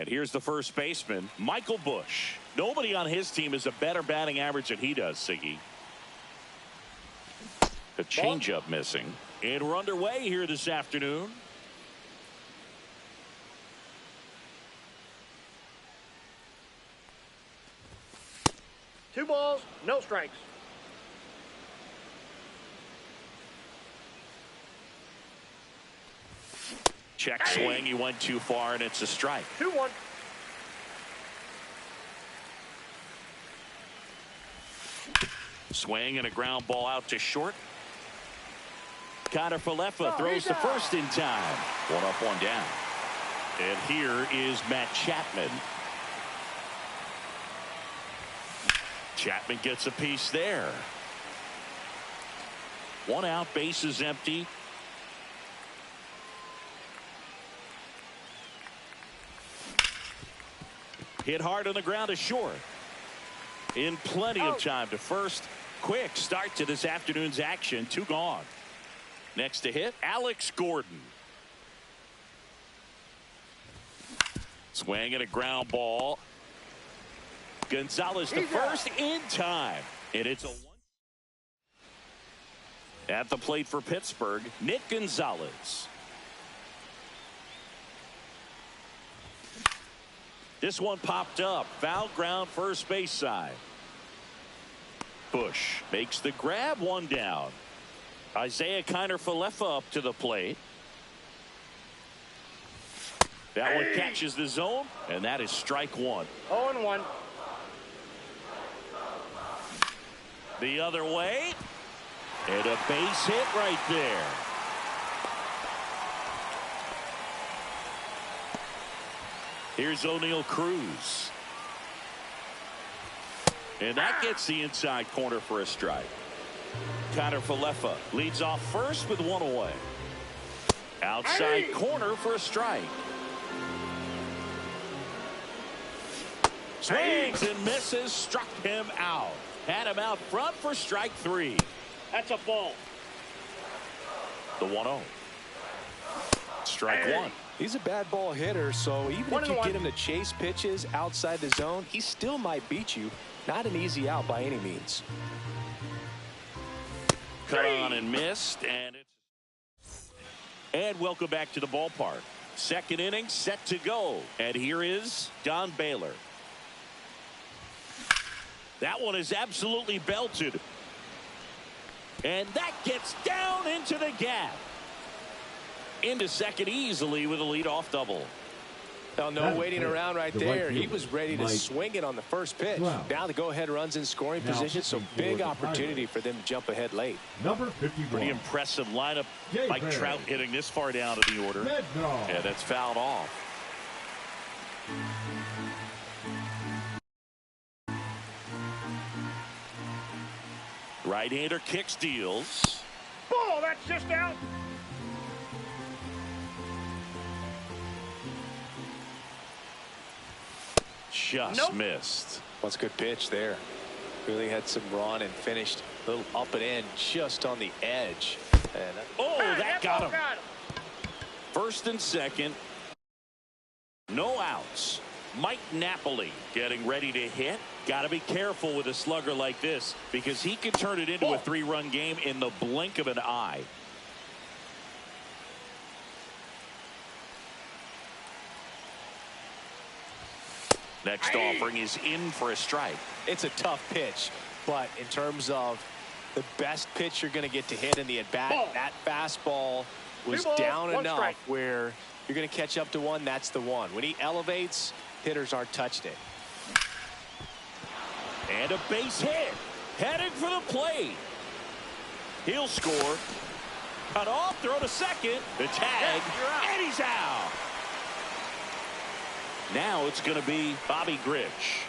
And here's the first baseman, Michael Bush. Nobody on his team has a better batting average than he does, Siggy. The changeup missing. And we're underway here this afternoon. Two balls, no strikes. Check swing. He went too far, and it's a strike. 2-1. Swing and a ground ball out to short. Kiner-Falefa throws the first in time. 1 up, 1 down. And here is Matt Chapman. Chapman gets a piece there. 1 out, bases empty. Hit hard on the ground to short. In plenty of time to first. Quick start to this afternoon's action. 2 gone. Next to hit, Alex Gordon. Swing and a ground ball. Gonzalez to first in time. And it's a 1. At the plate for Pittsburgh, Nick Gonzalez. This one popped up. Foul ground, first base side. Bush makes the grab, 1 down. Isaiah Kiner-Falefa up to the plate. That one catches the zone, and that is strike 1. 0-1. The other way. And a base hit right there. Here's O'Neal Cruz. And that gets the inside corner for a strike. Kiner-Falefa leads off first with 1 away. Outside corner for a strike. Swings and misses, struck him out. Had him out front for strike 3. That's a ball. The 1-0. Strike 1. He's a bad ball hitter, so even if you get him to chase pitches outside the zone, he still might beat you. Not an easy out by any means. Cut on and missed, and welcome back to the ballpark. Second inning set to go, and here is Don Baylor. That one is absolutely belted, and that gets down into the gap. Into second easily with a leadoff double. Well, no waiting around right there. He was ready to swing it on the first pitch. Now the go-ahead runs in scoring position, so big opportunity for them to jump ahead late. Number 51. Pretty impressive lineup. Mike Trout hitting this far down in the order. Yeah, that's fouled off. Right-hander kicks, deals. Ball, that's just out. Just missed. That's a good pitch there. Really had some run and finished a little up and in just on the edge. And that got him. First and second. No outs. Mike Napoli getting ready to hit. Got to be careful with a slugger like this because he can turn it into a 3-run game in the blink of an eye. Next offering is in for a strike. It's a tough pitch, but in terms of the best pitch you're going to get to hit in the at-bat, that fastball was down enough where you're going to catch up to one. That's the one. When he elevates, hitters aren't touched it. And a base hit. Headed for the plate. He'll score. Cut off, throw to second. The tag, and he's out. Now it's going to be Bobby Grich.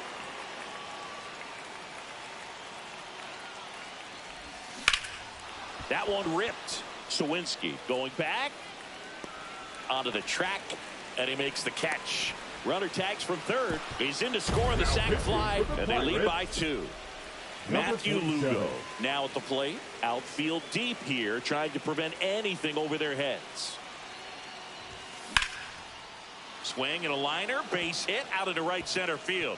That one ripped. Sawinski going back onto the track, and he makes the catch. Runner tags from third. He's in to score on the sac fly, and they lead by 2. Matthew Lugo now at the plate. Outfield deep here, trying to prevent anything over their heads. Swing and a liner, base hit out into right center field.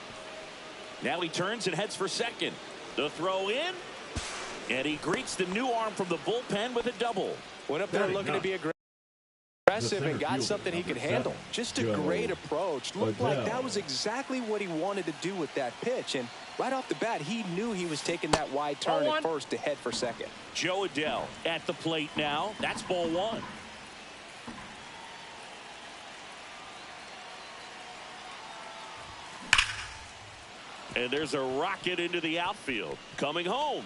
Now he turns and heads for second. The throw in, and he greets the new arm from the bullpen with a double. Went up there looking to be aggressive and got something he could handle. Just a great approach. Looked like that was exactly what he wanted to do with that pitch. And right off the bat, he knew he was taking that wide turn at first to head for second. Joe Adell at the plate now. That's ball one. And there's a rocket into the outfield. Coming home.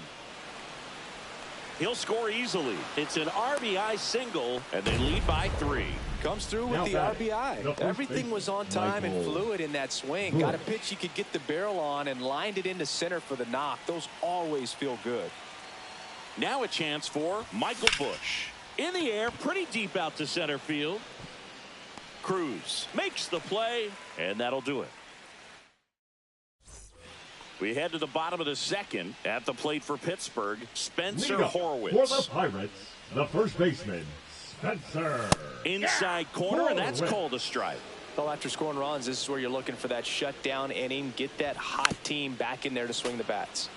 He'll score easily. It's an RBI single, and they lead by 3. Comes through with the RBI. Everything was on time and fluid in that swing. Got a pitch he could get the barrel on and lined it into center for the knock. Those always feel good. Now a chance for Michael Busch. In the air, pretty deep out to center field. Cruz makes the play, and that'll do it. We head to the bottom of the second. At the plate for Pittsburgh, Spencer Horwitz. For the Pirates, the first baseman, Spencer. Inside corner, and that's called a strike. Well, after scoring runs, this is where you're looking for that shutdown inning. Get that hot team back in there to swing the bats.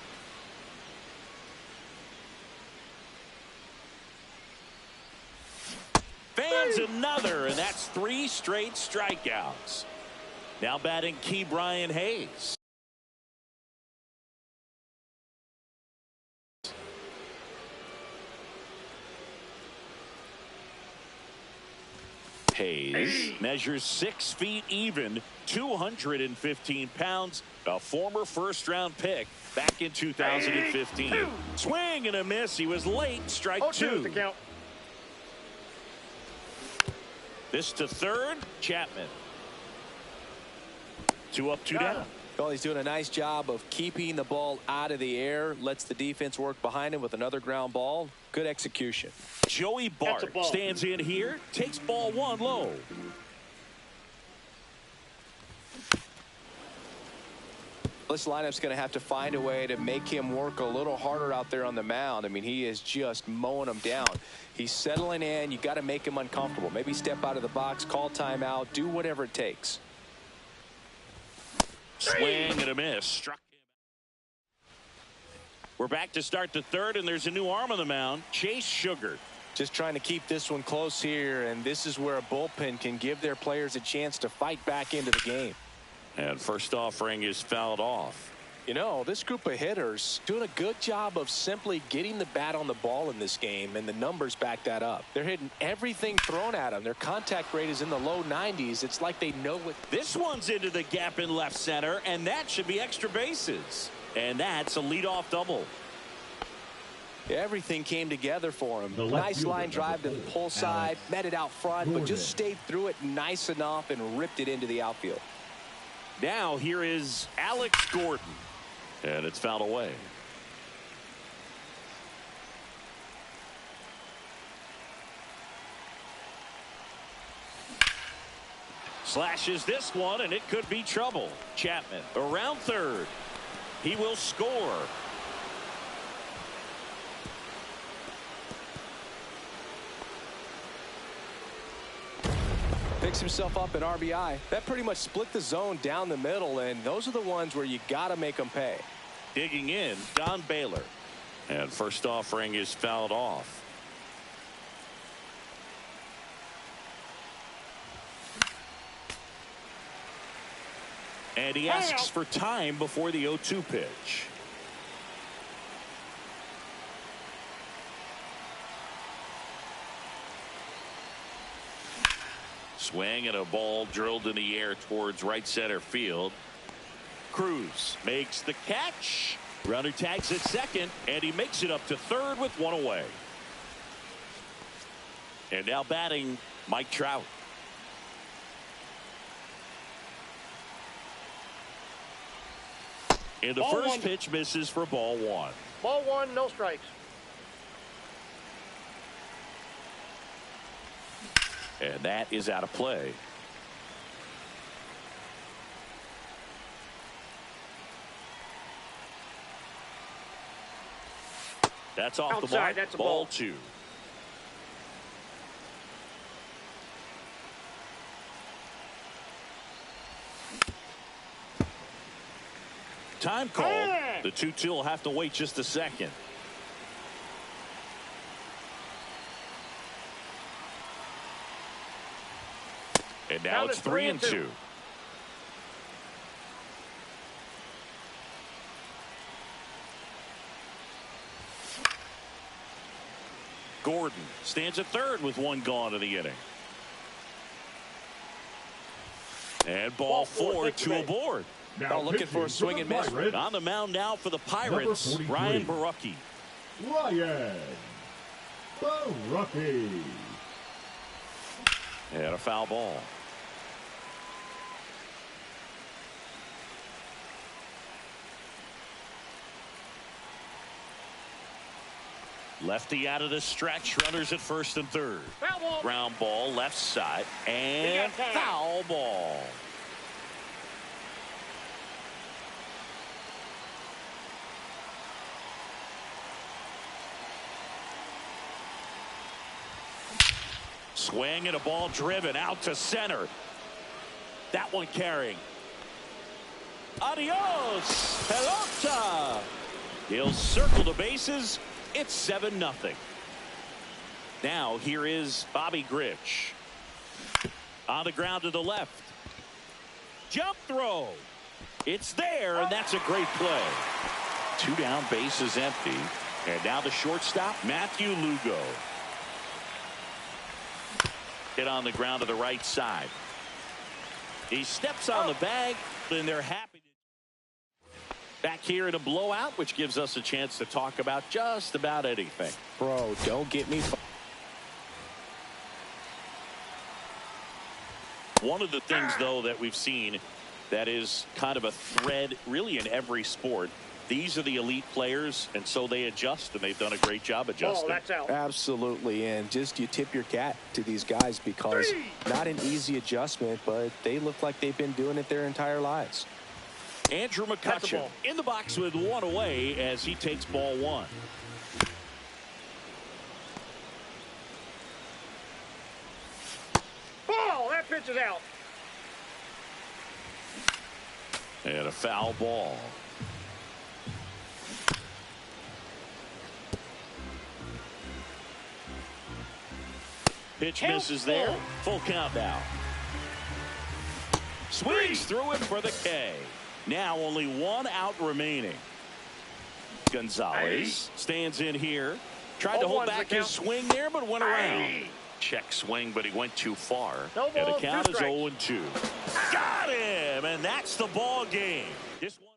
Fans another, and that's 3 straight strikeouts. Now batting Key Brian Hayes. Hayes measures 6 feet even, 215 pounds, a former first-round pick back in 2015. Swing and a miss. He was late. Strike 2. This to third. Chapman. 2 up, 2 down. Well, he's doing a nice job of keeping the ball out of the air. Lets the defense work behind him with another ground ball. Good execution. Joey Bart stands in here. Takes ball 1 low. This lineup's going to have to find a way to make him work a little harder out there on the mound. I mean, he is just mowing them down. He's settling in. You got to make him uncomfortable. Maybe step out of the box, call timeout, do whatever it takes. Swing and a miss. Struck him. We're back to start the third, and there's a new arm on the mound. Chase Sugar. Just trying to keep this one close here, and this is where a bullpen can give their players a chance to fight back into the game. And first offering is fouled off. You know, this group of hitters doing a good job of simply getting the bat on the ball in this game, and the numbers back that up. They're hitting everything thrown at them. Their contact rate is in the low 90s. It's like they know what. This one's into the gap in left center, and that should be extra bases. And that's a leadoff double. Everything came together for him. Nice line drive to the pull side, met it out front, but just stayed through it nice enough and ripped it into the outfield. Now here is Alex Gordon. And it's fouled away. Slashes this one, and it could be trouble. Chapman around third. He will score. Picks himself up an RBI. That pretty much split the zone down the middle, and those are the ones where you got to make them pay. Digging in, Don Baylor. And first offering is fouled off. And he asks for time before the 0-2 pitch. Swing and a ball drilled in the air towards right center field. Cruz makes the catch. Runner tags at second, and he makes it up to third with 1 away. And now batting Mike Trout. And the first pitch misses for ball 1. Ball 1, no strikes. And that is out of play. That's off the mark. That's a ball 2. Time called. The 2-2 will have to wait just a second. And now it's 3-2. Gordon stands at third with one gone in the inning. And ball 4, 2 aboard. Now looking for a swing and miss. On the mound now for the Pirates, Ryan Borucki. Ryan Borucki. And a foul ball. Lefty out of the stretch. Runners at first and third. Foul ball. Ground ball left side. And foul ball. Swing and a ball driven out to center. That one carrying. Adios, pelota. He'll circle the bases. It's 7-0. Now here is Bobby Grich. On the ground to the left. Jump throw. It's there, and that's a great play. 2 down, bases empty. And now the shortstop, Matthew Lugo. Hit on the ground to the right side. He steps on the bag, and they're happy. Back here in a blowout, which gives us a chance to talk about just about anything. Bro, don't get me. One of the things, though, that we've seen that is kind of a thread really in every sport. These are the elite players, and so they adjust, and they've done a great job adjusting. That's out. Absolutely, and just you tip your cap to these guys because not an easy adjustment, but they look like they've been doing it their entire lives. Andrew McCutcheon in the box with one away as he takes ball 1. Ball. That pitch is out. And a foul ball. Pitch misses there. Full count now. Swings through it for the K. Now only 1 out remaining. Gonzalez stands in here. Tried to hold back his swing there, but went around. Check swing, but he went too far. And the count is 0-2. Got him, and that's the ball game. This one.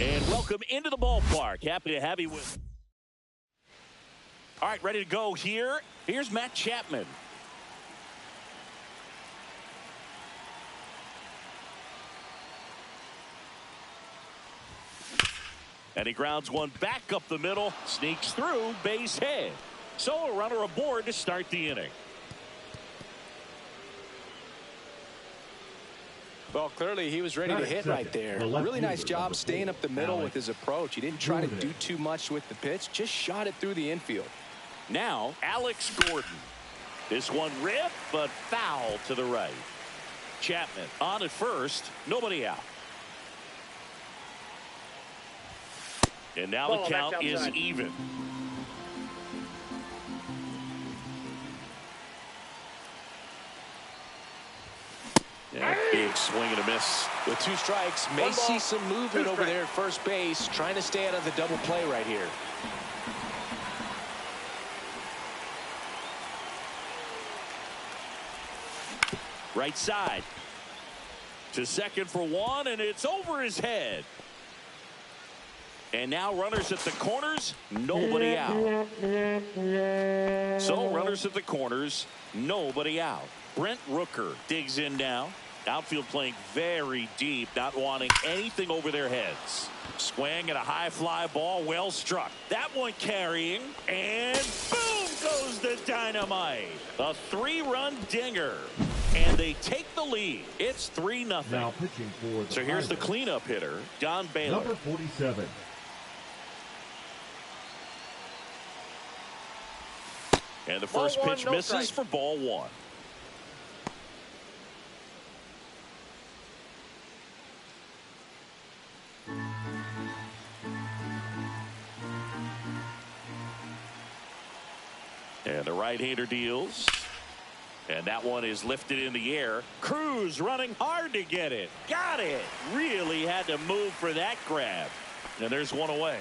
And welcome into the ballpark. Happy to have you with. All right, ready to go here. Here's Matt Chapman. And he grounds one back up the middle, sneaks through, base hit. So a runner aboard to start the inning. Well, clearly he was ready to hit right there. Really nice job staying up the middle with his approach. He didn't try to do too much with the pitch, just shot it through the infield. Now, Alex Gordon. This one ripped, but foul to the right. Chapman on at first, nobody out. And now the count is even. Yeah, big swing and a miss. With 2 strikes, may see some movement over there at first base, trying to stay out of the double play right here. Right side. To second for one, and it's over his head. And now runners at the corners, nobody out. So runners at the corners, nobody out. Brent Rooker digs in now. Outfield playing very deep, not wanting anything over their heads. Swing at a high fly ball, well struck. That one carrying, and boom goes the dynamite. A 3-run dinger. And they take the lead. It's 3-0. Now pitching for the So here's the Pirates, cleanup hitter, Don Baylor. number 47. And the first pitch misses for ball 1. And the right-hander deals. And that one is lifted in the air. Cruz running hard to get it. Got it. Really had to move for that grab. And there's one away.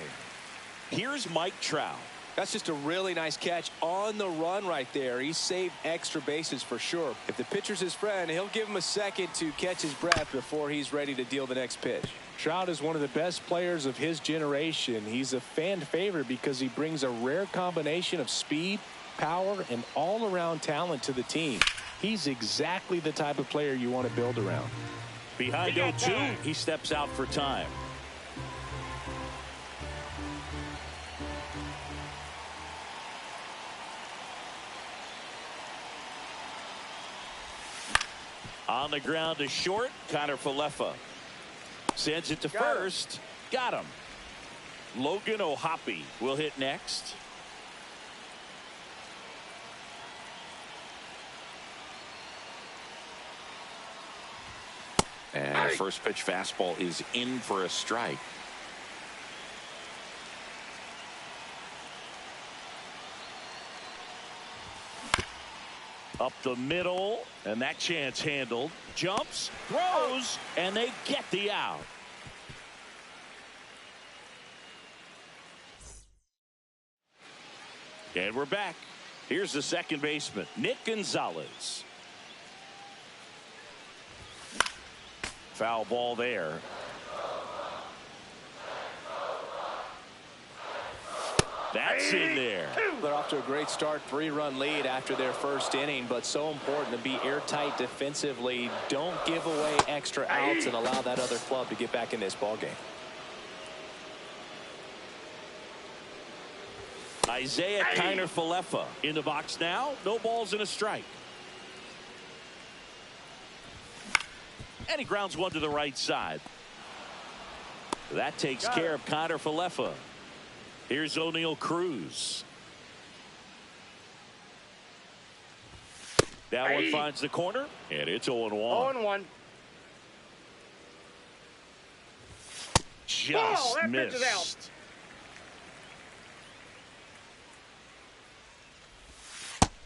Here's Mike Trout. That's just a really nice catch on the run right there. He saved extra bases for sure. If the pitcher's his friend, he'll give him a second to catch his breath before he's ready to deal the next pitch. Trout is one of the best players of his generation. He's a fan favorite because he brings a rare combination of speed, power, and all-around talent to the team. He's exactly the type of player you want to build around. Behind 0-2, he steps out for time. On the ground to short, Connor Falefa sends it to first. Got him. Logan O'Hoppe will hit next. And first pitch fastball is in for a strike. Up the middle, and that chance handled. Jumps, throws, and they get the out. And we're back. Here's the second baseman, Nick Gonzalez. Foul ball there. That's in there. They're off to a great start, 3-run lead after their first inning, but so important to be airtight defensively. Don't give away extra outs and allow that other club to get back in this ball game. Isaiah Kiner Falefa in the box now. No balls and a strike. And he grounds one to the right side. That takes care of Kiner Falefa. Here's O'Neal Cruz. That one finds the corner, and it's 0-1. 0-1. Just missed.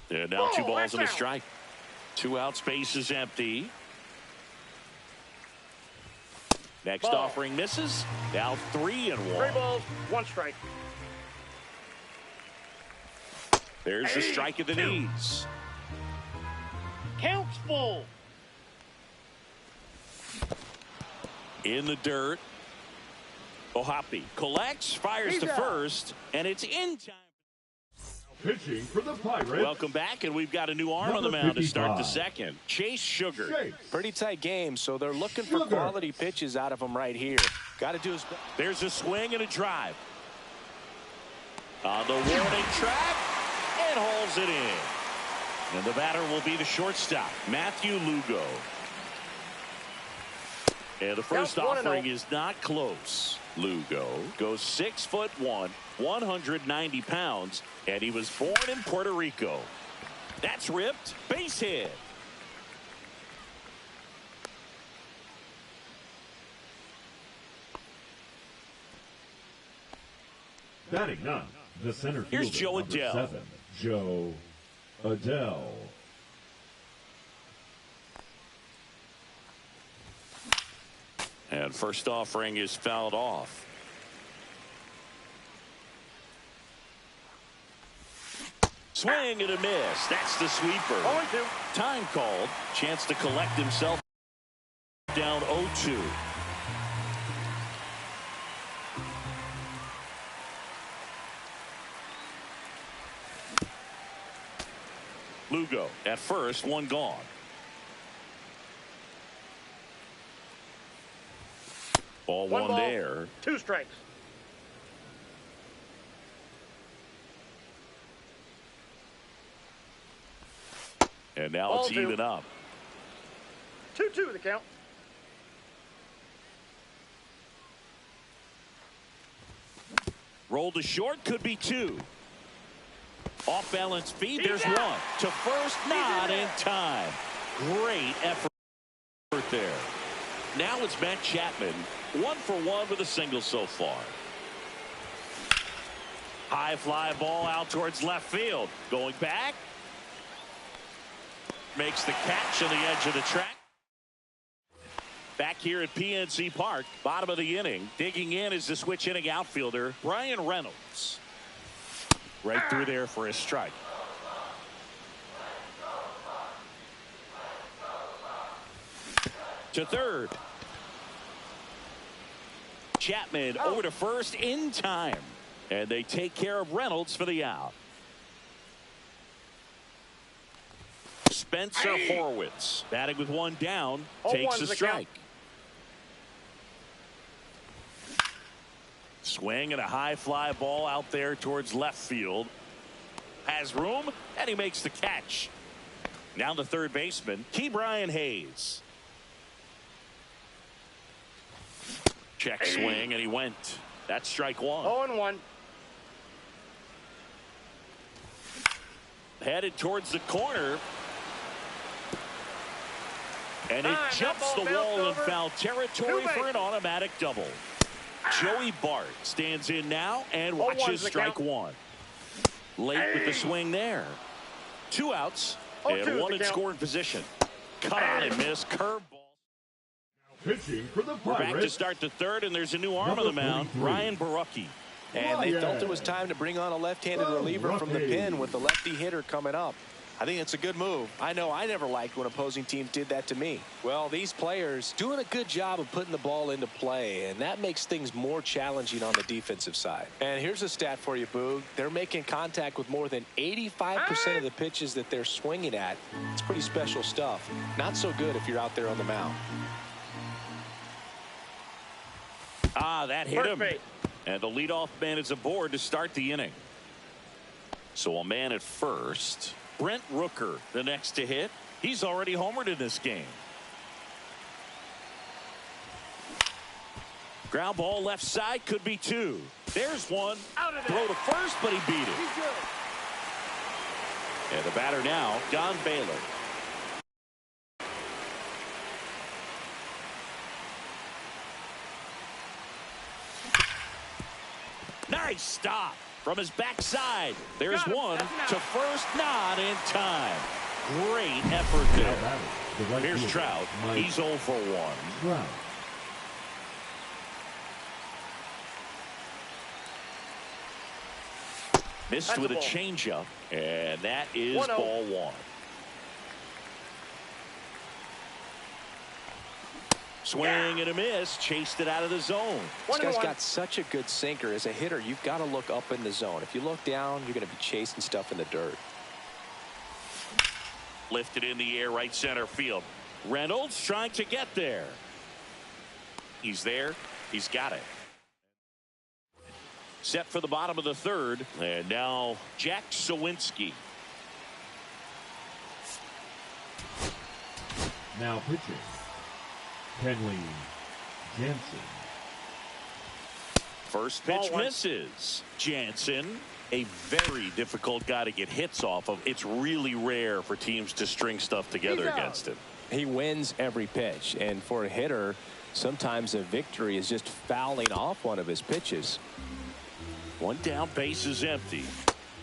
And now 2 balls and a strike. 2 out, space is empty. Next offering misses. Now 3-1. 3 balls, 1 strike. There's the strike of the knees. Counts full. In the dirt. O'Hoppe collects, fires to first, and it's in time. Pitching for the Pirates. Welcome back, and we've got a new arm on the mound to start the second. Chase Sugar. Pretty tight game, so they're looking for quality pitches out of him right here. Got to do his best. There's a swing and a drive. On the warning track, and hauls it in. And the batter will be the shortstop, Matthew Lugo. And the first offering is not close. Lugo goes 6'1", 190 pounds, and he was born in Puerto Rico. That's ripped. Base hit. Batting ninth, the center fielder. Here's Joe Adell. 7, Joe Adell. And first offering is fouled off. Swing and a miss. That's the sweeper. 0-2. Time called. Chance to collect himself. Down 0-2. Lugo at first, 1 gone. Ball 1 there. 2 strikes. And now it's even up. 2-2 the count. Roll to short, could be 2. Off balance feed, there's 1. To first, not in time. Great effort there. Now it's Matt Chapman, 1 for 1 with a single so far. High fly ball out towards left field. Going back. Makes the catch on the edge of the track. Back here at PNC Park, bottom of the inning. Digging in is the switch inning outfielder, Brian Reynolds. Right through there for a strike. To third. Chapman over to first in time. And they take care of Reynolds for the out. Spencer Horwitz batting with one down. Takes a strike. Swing and a high fly ball out there towards left field. Has room and he makes the catch. Now the third baseman, Ke'Bryan Hayes. Check swing and he went. That's strike one. 0-1. Headed towards the corner. And it jumps the wall in foul territory for an automatic double. Joey Bart stands in now and watches strike one. Late with the swing there. 2 outs and one in scoring position. Cut on and miss. Curveball. Pitching for the We're back to start the third, and there's a new arm on the mound, Ryan Borucki. And they felt it was time to bring on a left-handed reliever from the pen with the lefty hitter coming up. I think it's a good move. I know I never liked when opposing teams did that to me. Well, these players doing a good job of putting the ball into play, and that makes things more challenging on the defensive side. And here's a stat for you, Boog. They're making contact with more than 85% of the pitches that they're swinging at. It's pretty special stuff. Not so good if you're out there on the mound. Ah, that hit him. And the leadoff man is aboard to start the inning. So a man at first. Brent Rooker, the next to hit. He's already homered in this game. Ground ball left side, could be two. There's one. Throw to first, but he beat it. And the batter now, Don Baylor. Nice stop from his backside. There's one to first, not in time. Great effort there. Here's Trout. He's 0 for 1. Missed with a changeup, and that is ball 1. Swing and a miss, chased it out of the zone. This guy's got such a good sinker. As a hitter, you've got to look up in the zone. If you look down, you're going to be chasing stuff in the dirt. Lifted in the air, right center field. Reynolds trying to get there. He's there. He's got it. Set for the bottom of the third. And now Jack Sawinski. Now pitching. Kenley Jansen. First pitch misses. Jansen, a very difficult guy to get hits off of. It's really rare for teams to string stuff together against him. He wins every pitch, and for a hitter, sometimes a victory is just fouling off one of his pitches. One down, base is empty.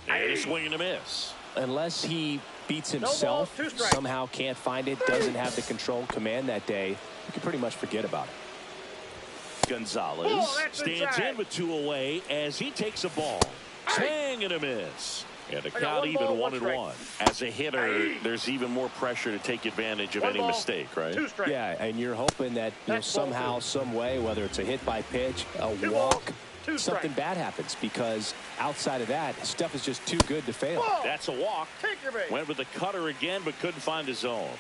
And a swing and a miss. Unless he beats himself, somehow can't find it, doesn't have the control command that day, you can pretty much forget about it. Gonzalez stands in with 2 away as he takes a ball. Swing and a miss. And the count even 1-1. As a hitter, there's even more pressure to take advantage of any mistake, right? Yeah, and you're hoping that somehow, some way, whether it's a hit by pitch, a walk, something bad happens, because outside of that, stuff is just too good to fail. That's a walk. Went with the cutter again, but couldn't find his zone.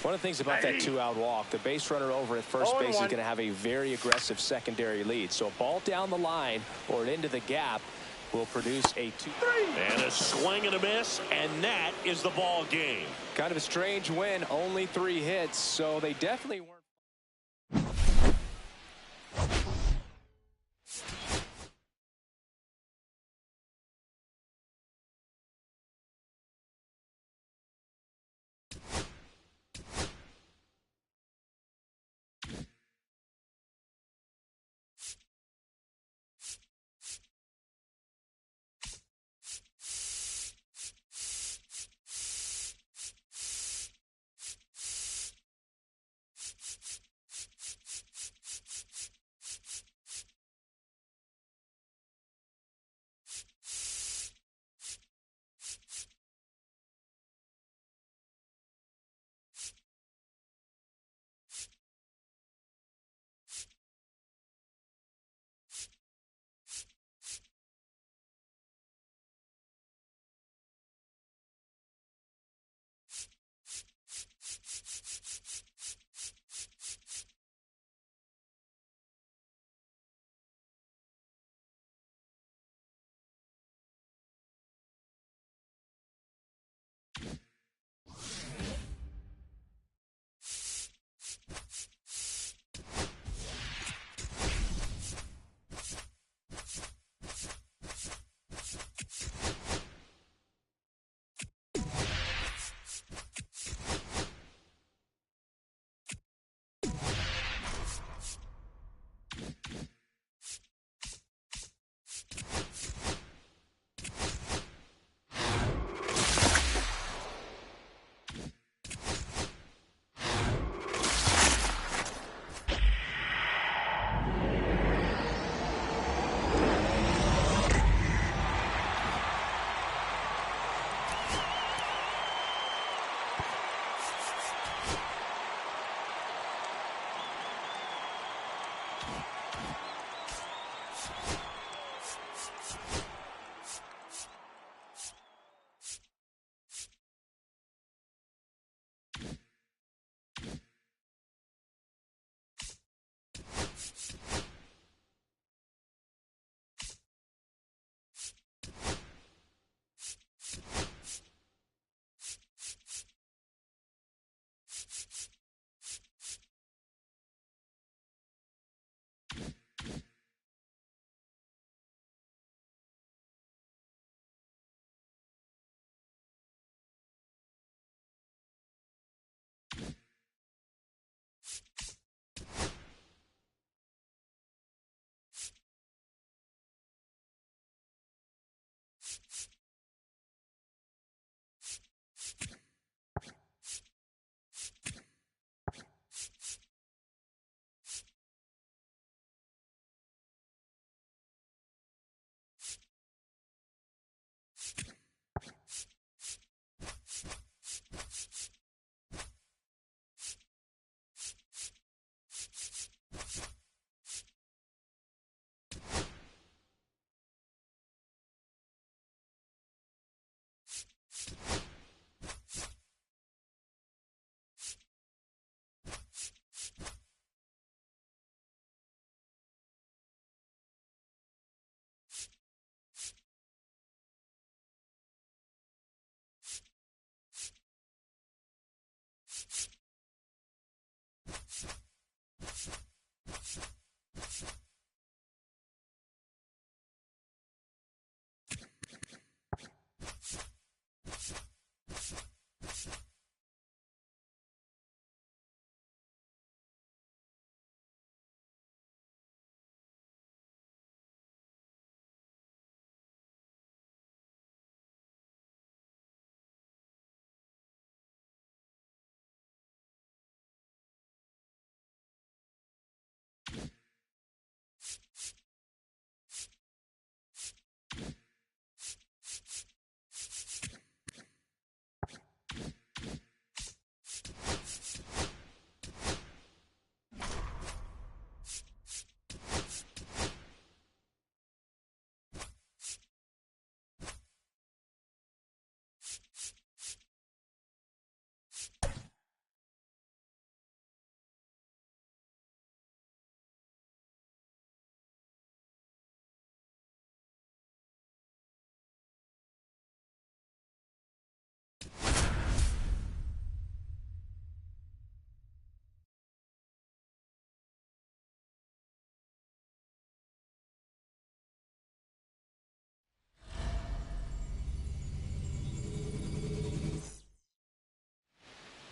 One of the things about that 2-out walk, the base runner over at first base is going to have a very aggressive secondary lead. So a ball down the line or into the gap will produce a 2. And a swing and a miss, and that is the ball game. Kind of a strange win, only 3 hits, so they definitely weren't.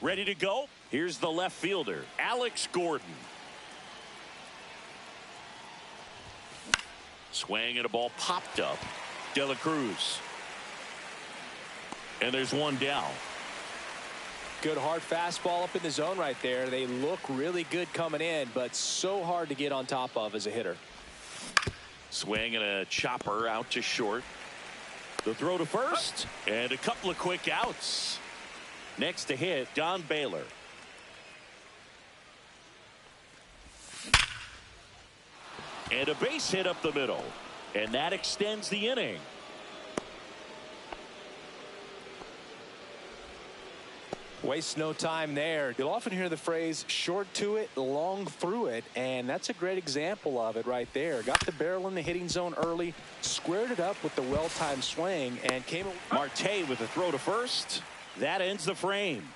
Ready to go? Here's the left fielder, Alex Gordon. Swing and a ball popped up. De La Cruz. And there's one down. Good hard fastball up in the zone right there. They look really good coming in, but so hard to get on top of as a hitter. Swing and a chopper out to short. The throw to first, and a couple of quick outs. Next to hit, Don Baylor. And a base hit up the middle. And that extends the inning. Waste no time there. You'll often hear the phrase short to it, long through it, and that's a great example of it right there. Got the barrel in the hitting zone early, squared it up with the well-timed swing, and came. Marte with a throw to first. That ends the frame.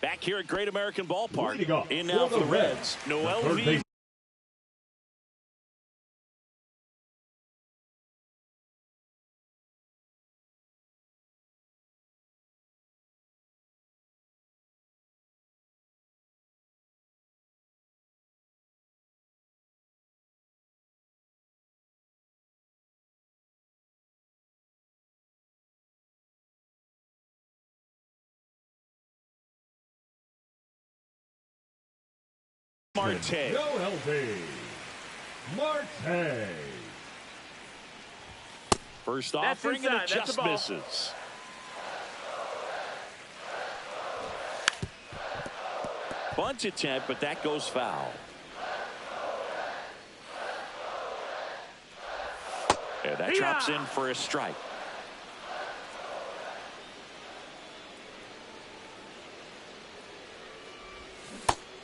Back here at Great American Ballpark. In now for the Reds, Noel V. Marte. No LB. Marte. First offering and it just misses. Bunt attempt, but that goes foul. And that drops in for a strike.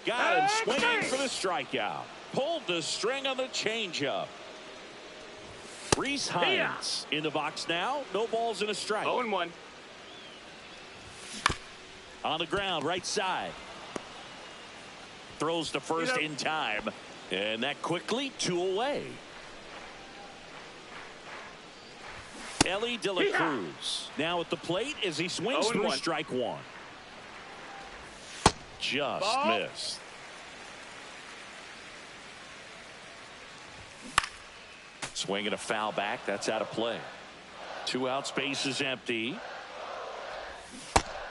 Got him swinging for the strikeout. Pulled the string on the changeup. Reese Hines in the box now. No balls and a strike. 0-1. On the ground, right side. Throws to first in time. And that quickly 2 away. Ellie De La Cruz now at the plate as he swings through strike 1. Just missed. Swinging a foul back. That's out of play. 2 outs, base is empty.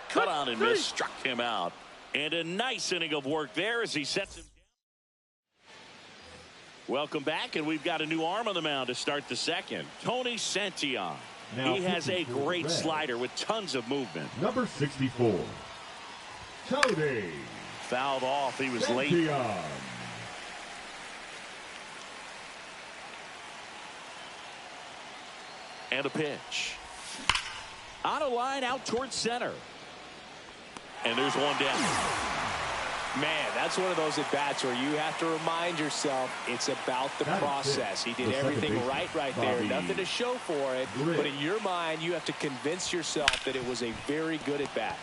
Cut on and miss. Struck him out. And a nice inning of work there as he sets him down. Welcome back, and we've got a new arm on the mound to start the second. Tony Santillan. He has a great slider with tons of movement. Number 64. Tony. Fouled off. He was Santillan. late. And a pitch. On a line out towards center. And there's one down. Man, that's one of those at-bats where you have to remind yourself it's about the process. He did everything right there. Nothing to show for it. But in your mind, you have to convince yourself that it was a very good at-bat.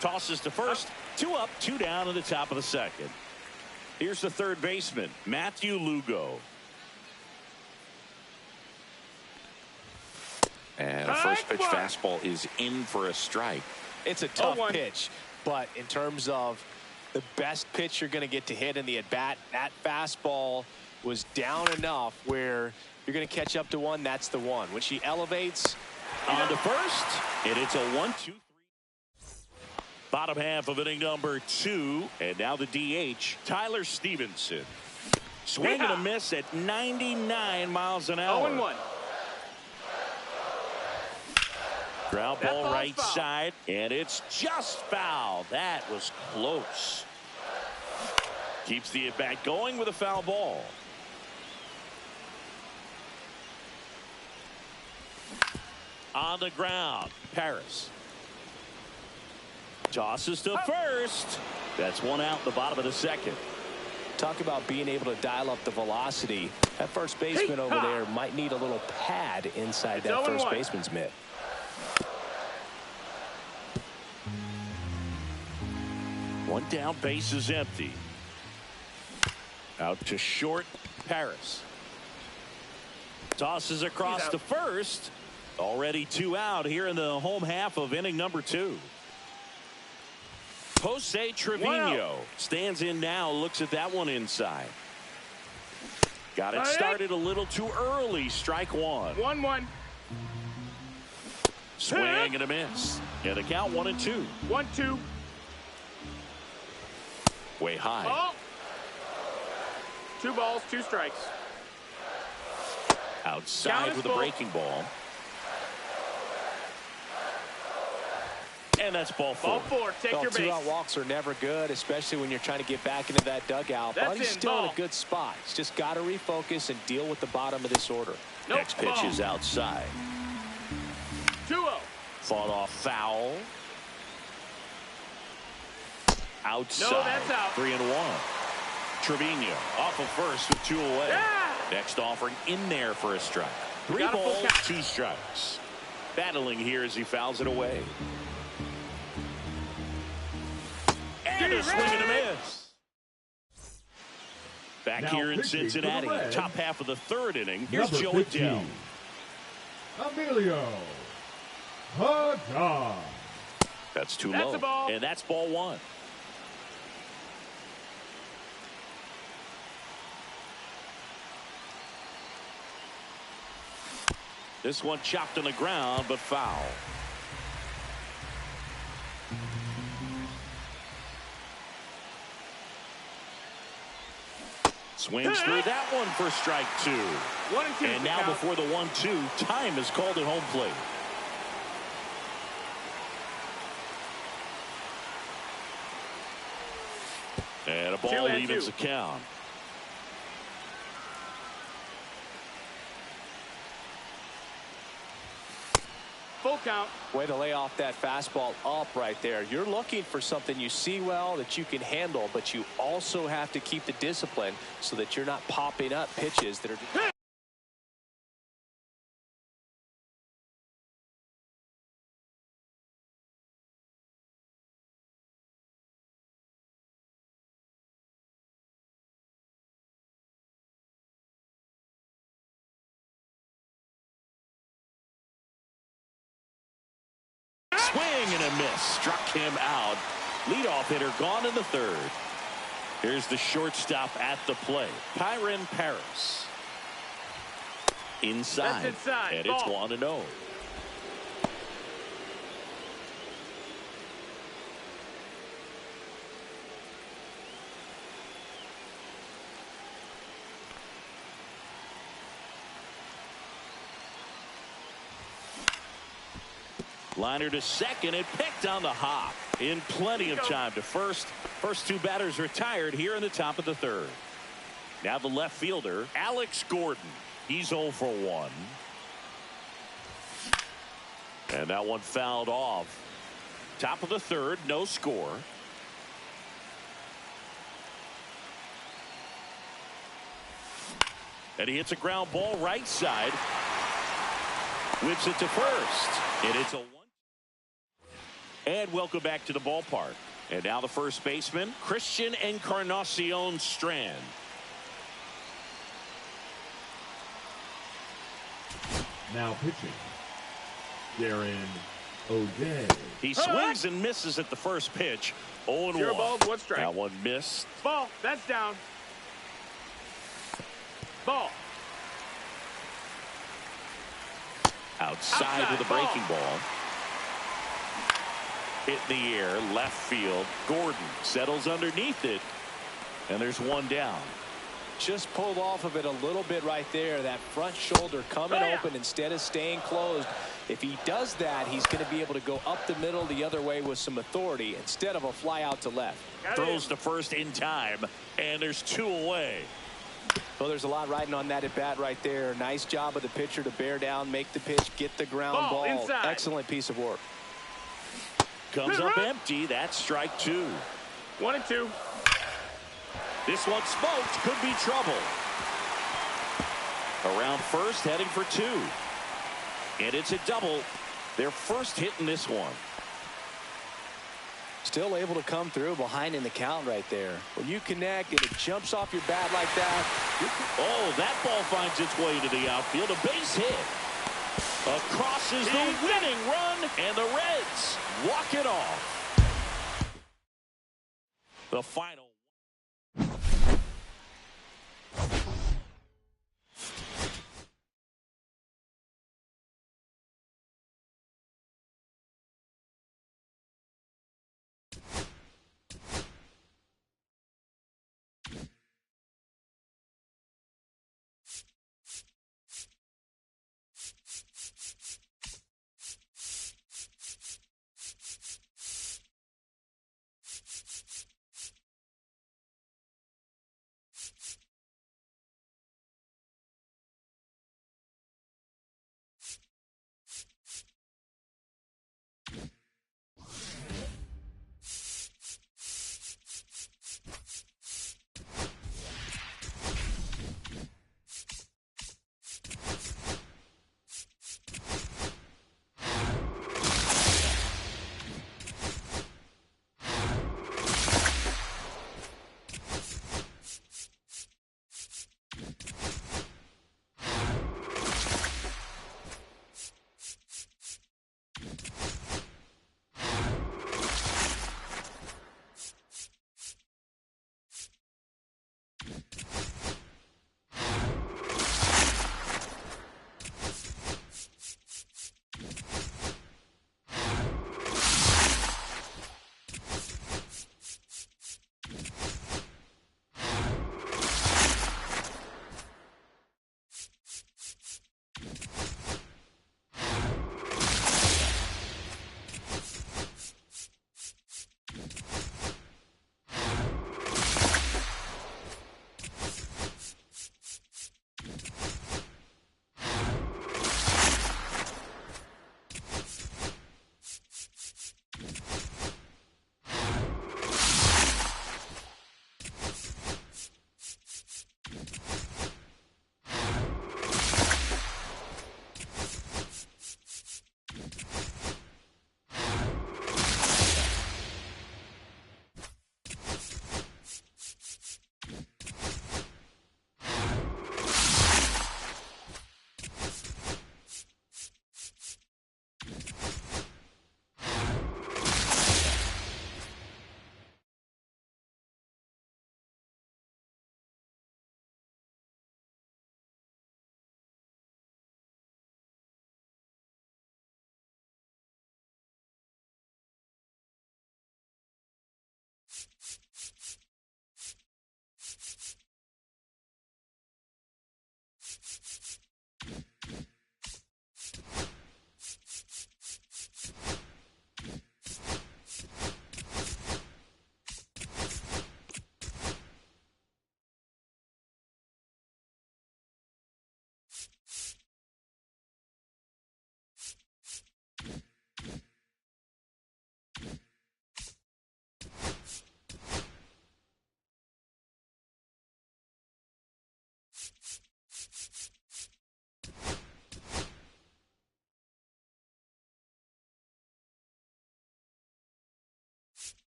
Tosses to first. 2 up, 2 down in the top of the second. Here's the third baseman, Matthew Lugo. And a first pitch fastball is in for a strike. It's a tough pitch, but in terms of the best pitch you're going to get to hit in the at-bat, that fastball was down enough where you're going to catch up to one. That's the one. When she elevates on to first, and it's a 1-2-3. Bottom half of inning number 2, and now the DH, Tyler Stevenson. Swing and a miss at 99 miles an hour. 0-1. Ground ball right side, and it's just foul. That was close. Keeps the at-bat going with a foul ball. On the ground, Paris. Tosses to first. That's 1 out in the bottom of the second. Talk about being able to dial up the velocity. That first baseman over there might need a little pad inside that first baseman's mitt. One down, base is empty. Out to short, Paris. Tosses across to first. Already 2 out here in the home half of inning number 2. Jose Trevino stands in now, looks at that one inside. Got it started a little too early. Strike 1. 1-1. Swing and a miss. And the count 1-2. 1-2. Way high. Oh. 2 balls, 2 strikes. Outside with a breaking ball. And that's ball 4. Ball 4. Take your base. 2-out walks are never good, especially when you're trying to get back into that dugout. But he's still in a good spot. He's just got to refocus and deal with the bottom of this order. Next pitch is outside. 2-0. Fought off foul. Outside. No, that's out. 3-1. Trevino off of first with 2 away. Yeah. Next offering in there for a strike. 3 balls, 2 strikes. Battling here as he fouls it away. And a swing and a miss. Back here in Cincinnati, top half of the 3rd inning. Here's Joe Adell. Emilio Pagan. That's too low. And that's ball 1. This one chopped on the ground, but foul. Swings through that one for strike 2. 1-2. And now before the 1-2, time is called at home plate. And a ball evens the count. Full count. Way to lay off that fastball up right there. You're looking for something you see well that you can handle, but you also have to keep the discipline so that you're not popping up pitches that are. Swing and a miss. Struck him out. Leadoff hitter gone in the third. Here's the shortstop at the plate. Kyron Paris. Inside. That's inside. And Ball. it's 1-0. Liner to second and picked on the hop. In plenty of time to first. First two batters retired here in the top of the third. Now the left fielder, Alex Gordon. He's 0 for 1. And that one fouled off. Top of the third, no score. And he hits a ground ball right side. Whips it to first. And it's a 1. And welcome back to the ballpark. And now the first baseman, Christian Encarnacion Strand. Now pitching, Darren O'Day. He swings and misses at the first pitch. 0-1. Zero balls, 1 strike. That one missed. Ball. That's down. Ball. Outside with a breaking ball. Hit in the air, left field. Gordon settles underneath it. And there's one down. Just pulled off of it a little bit right there. That front shoulder coming open instead of staying closed. If he does that, he's going to be able to go up the middle the other way with some authority instead of a fly out to left. Throws to first in time, and there's 2 away. Well, there's a lot riding on that at bat right there. Nice job of the pitcher to bear down, make the pitch, get the ground ball. Inside. Excellent piece of work. Comes up empty. That's strike 2. 1-2. This one smoked. Could be trouble. Around first, heading for 2. And it's a double. Their first hit in this one. Still able to come through behind in the count right there. When you connect and it jumps off your bat like that. Oh, that ball finds its way to the outfield. A base hit. Across is the winning run, and the Reds walk it off. The final.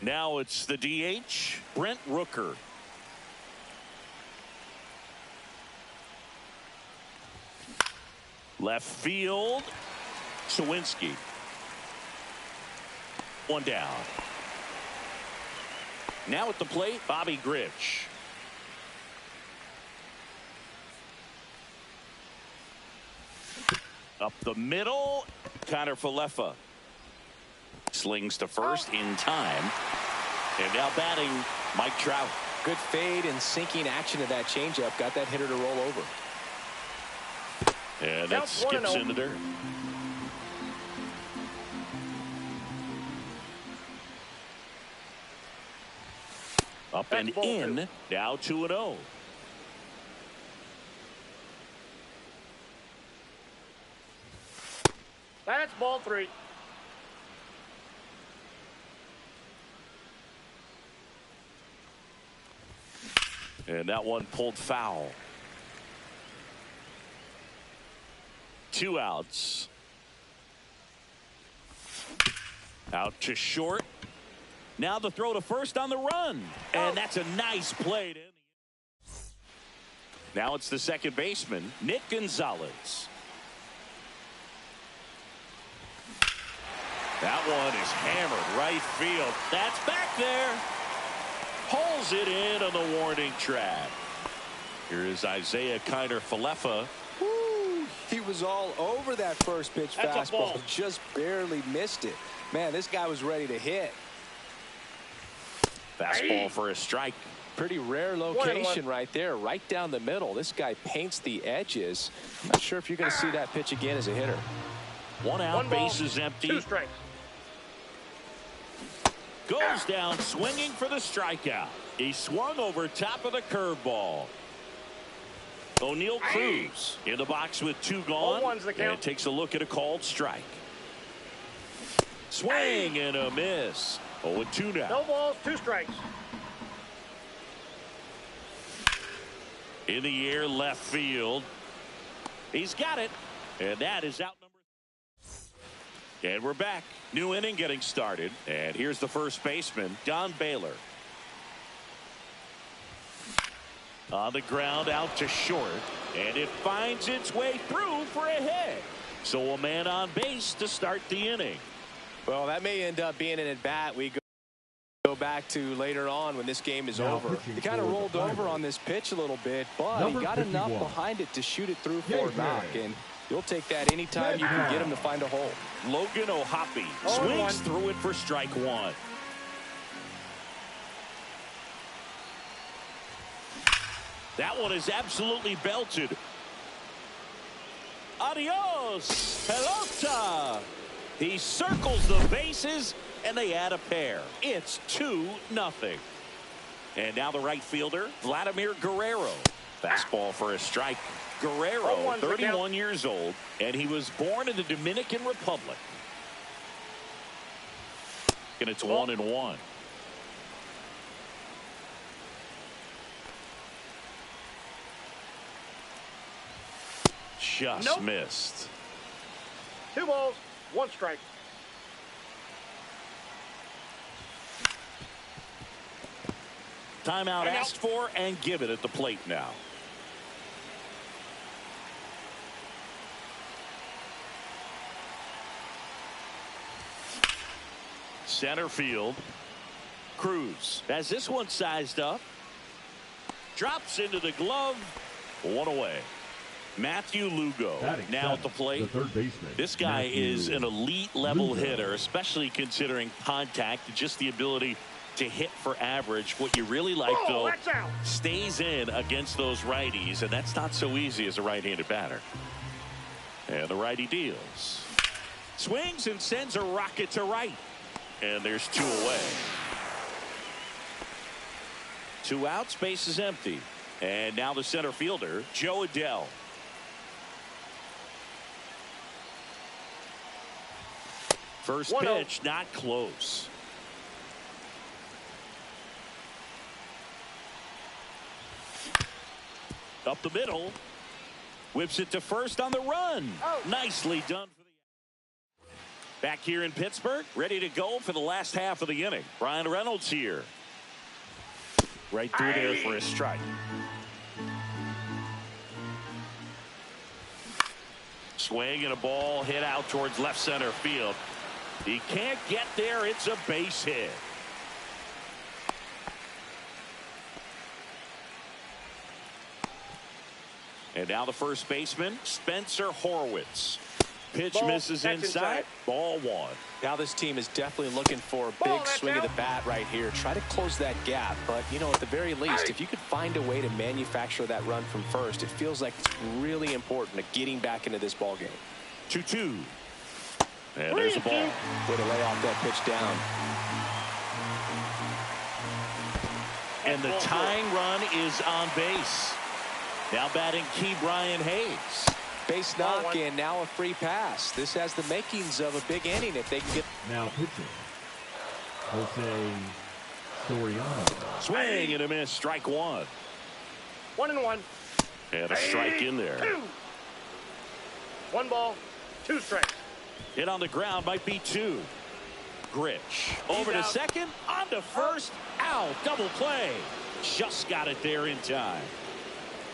Now it's the DH, Brent Rooker. Left field, Sawinski. One down. Now at the plate, Bobby Grich. Up the middle, Connor Falefa. Slings to first in time. And now batting, Mike Trout. Good fade and sinking action of that changeup. Got that hitter to roll over. And that skips in the dirt. Up and in. Now 2-0. That's ball 3. And that one pulled foul. 2 outs. Out to short. Now the throw to first on the run. And that's a nice play. Now it's the second baseman, Nick Gonzalez. That one is hammered right field. That's back there. Pulls it in on the warning track. Here is Isaiah Kiner-Falefa. He was all over that first pitch fastball. Just barely missed it. Man, this guy was ready to hit. Fastball for a strike. Pretty rare location right there, right down the middle. This guy paints the edges. Not sure if you're going to see that pitch again as a hitter. One out, base is empty. 2 strikes. Goes down swinging for the strikeout. He swung over top of the curveball. O'Neal Cruz in the box with 2 gone. And takes a look at a called strike. Swing and a miss. 0-2 now. No balls, 2 strikes. In the air, left field. He's got it. And that is out number. And we're back. New inning getting started. And here's the first baseman, Don Baylor. On the ground out to short. And it finds its way through for a hit. So a man on base to start the inning. Well, that may end up being an at-bat we go back to later on when this game is over. He kind of rolled over on this pitch a little bit, but he got enough behind it to shoot it through for a knock. And you'll take that anytime you can get him to find a hole. Logan O'Hoppe swings through it for strike 1. That one is absolutely belted. Adios, pelota. He circles the bases, and they add a pair. It's 2-0. And now the right fielder, Vladimir Guerrero. Fastball for a strike. Guerrero, 31 years old, and he was born in the Dominican Republic. And it's 1-1. Just missed. 2 balls, 1 strike. Timeout asked for and given at the plate now. Center field. Cruz has this one sized up. Drops into the glove. 1 away. Matthew Lugo now at the plate. The third baseman. This guy is an elite level hitter, especially considering contact, just the ability to hit for average. What you really like, though, stays in against those righties, and that's not so easy as a right-handed batter. And the righty deals. Swings and sends a rocket to right. And there's 2 away. 2 outs, base is empty. And now the center fielder, Joe Adell. First pitch, not close. Up the middle. Whips it to first on the run. Nicely done for the. Back here in Pittsburgh, ready to go for the last half of the inning. Brian Reynolds here. Right through there for a strike. Swing and a ball hit out towards left center field. He can't get there. It's a base hit. And now the first baseman, Spencer Horwitz. Pitch misses inside. Ball 1. Now this team is definitely looking for a big swing of the bat right here. Try to close that gap. But, you know, at the very least, if you could find a way to manufacture that run from first, it feels like it's really important to getting back into this ball game. 2-2. And there's a ball. Way to lay off that pitch down. And the tying run is on base. Now batting Key Brian Hayes. Base knock and now a free pass. This has the makings of a big inning if they can get. Now pitching. Jose Soriano. Swing and a miss. Strike 1. 1-1. And a strike in there. 1 ball, 2 strikes. Hit on the ground might be 2. Grich over to second, on to first, out, double play. Just got it there in time.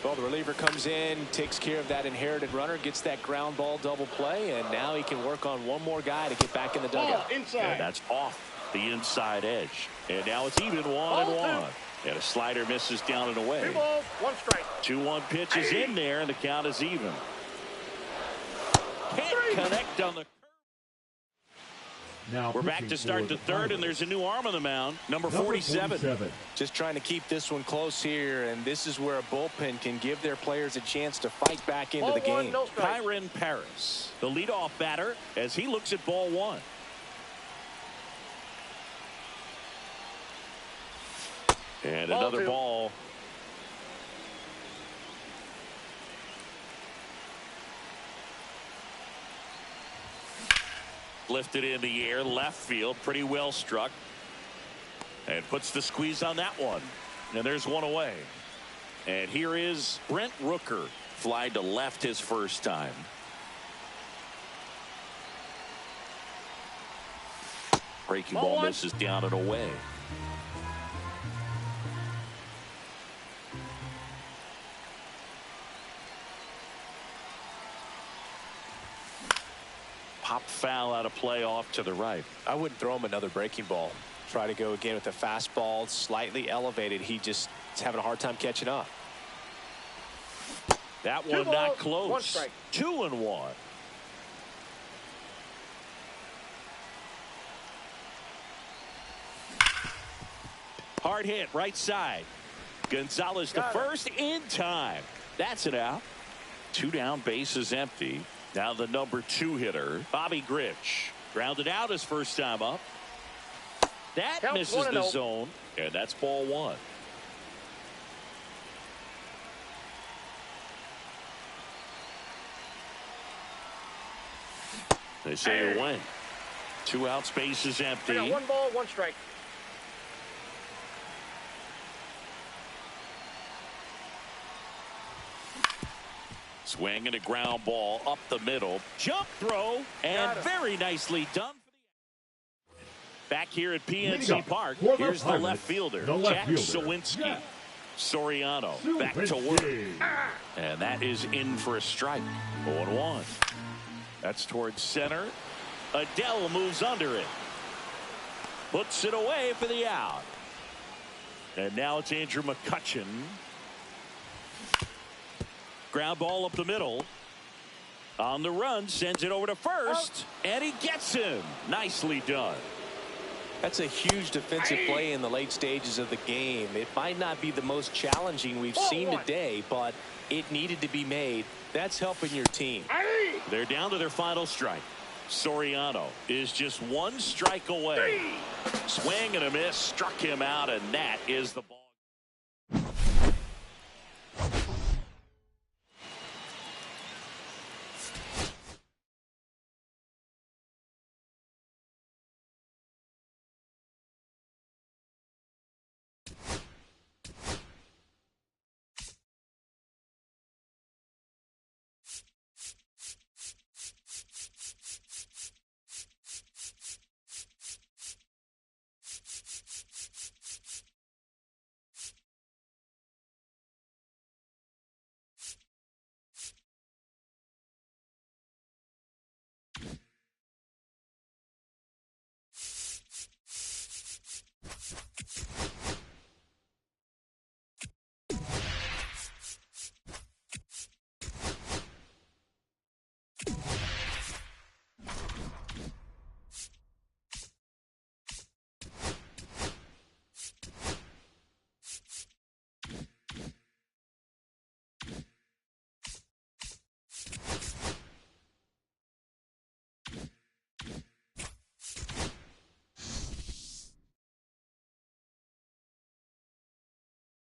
Well, the reliever comes in, takes care of that inherited runner, gets that ground ball double play, and now he can work on one more guy to get back in the dugout. And that's off the inside edge. And now it's even 1-1. And a slider misses down and away. 2 balls, 1 strike. 2-1 pitch is in there, and the count is even. Can't connect on the. Now we're back to start the third, and there's a new arm on the mound, number 47. Just trying to keep this one close here, and this is where a bullpen can give their players a chance to fight back into the game. No Kyron Paris, the leadoff batter, as he looks at ball 1. And another ball. Lifted in the air, left field, pretty well struck. And puts the squeeze on that one. And there's one away. And here is Brent Rooker. Fly to left his first time. Breaking ball misses down and away. Pop foul out of play off to the right. I wouldn't throw him another breaking ball. Try to go again with the fastball, slightly elevated. He just is having a hard time catching up. That one not close. 1 strike. 2-1. Hard hit right side. Gonzalez to first in time. That's it out. 2 down, bases empty. Now the number 2 hitter, Bobby Grich. Grounded out his first time up. That misses the zone, and that's ball 1. They say it went. 2 outs, bases empty. 1 ball, 1 strike. Swing and a ground ball up the middle. Jump throw, and very nicely done. Back here at PNC Park, here's the left fielder, Jack Sawinski. Soriano back to work. And that is in for a strike. 0-1. That's towards center. Adele moves under it. Puts it away for the out. And now it's Andrew McCutchen. Ground ball up the middle. On the run, sends it over to first. And he gets him. Nicely done. That's a huge defensive play in the late stages of the game. It might not be the most challenging we've seen today, but it needed to be made. That's helping your team. They're down to their final strike. Soriano is just 1 strike away. Swing and a miss, struck him out, and that is the ball.